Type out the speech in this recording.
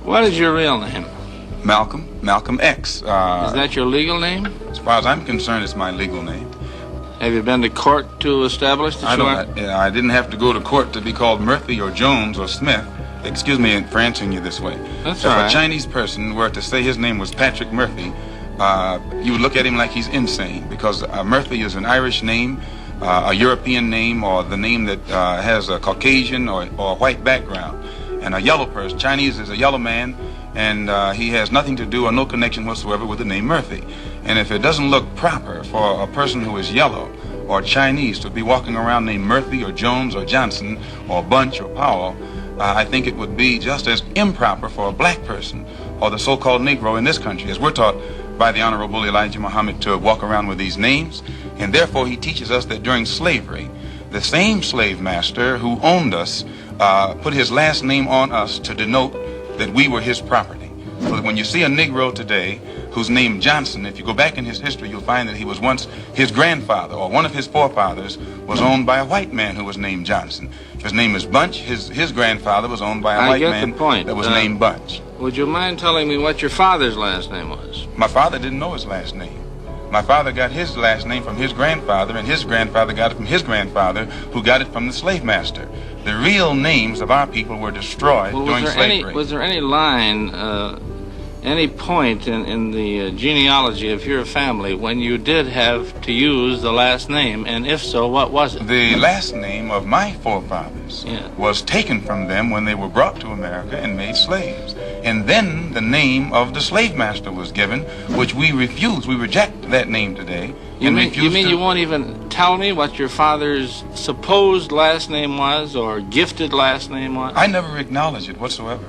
What is your real name? Malcolm X. Is that your legal name? As far as I'm concerned, it's my legal name. Have you been to court to establish that you are? I didn't have to go to court to be called Murphy or Jones or Smith. Excuse me for answering you this way. That's if all right. a Chinese person were to say his name was Patrick Murphy, you would look at him like he's insane, because Murphy is an Irish name, a European name, or the name that has a Caucasian or white background. And a yellow person, Chinese is a yellow man, and he has nothing to do or no connection whatsoever with the name Murphy. And if it doesn't look proper for a person who is yellow or Chinese to be walking around named Murphy or Jones or Johnson or Bunch or Powell, I think it would be just as improper for a black person or the so-called Negro in this country, as we're taught by the Honorable Elijah Muhammad, to walk around with these names. And therefore he teaches us that during slavery, the same slave master who owned us put his last name on us to denote that we were his property. So that when you see a Negro today who's named Johnson, if you go back in his history, you'll find that he was once, his grandfather or one of his forefathers was owned by a white man who was named Johnson. If his name is Bunch, his grandfather was owned by a white man that was named Bunch. Would you mind telling me what your father's last name was? My father didn't know his last name. My father got his last name from his grandfather, and his grandfather got it from his grandfather, who got it from the slave master. The real names of our people were destroyed during slavery. Was there any line, any point in the genealogy of your family when you did have to use the last name, and if so, what was it? The last name of my forefathers was taken from them when they were brought to America and made slaves. And then the name of the slave master was given, which we refuse. We reject that name today. You mean you won't even tell me what your father's supposed last name was or gifted last name was? I never acknowledge it whatsoever.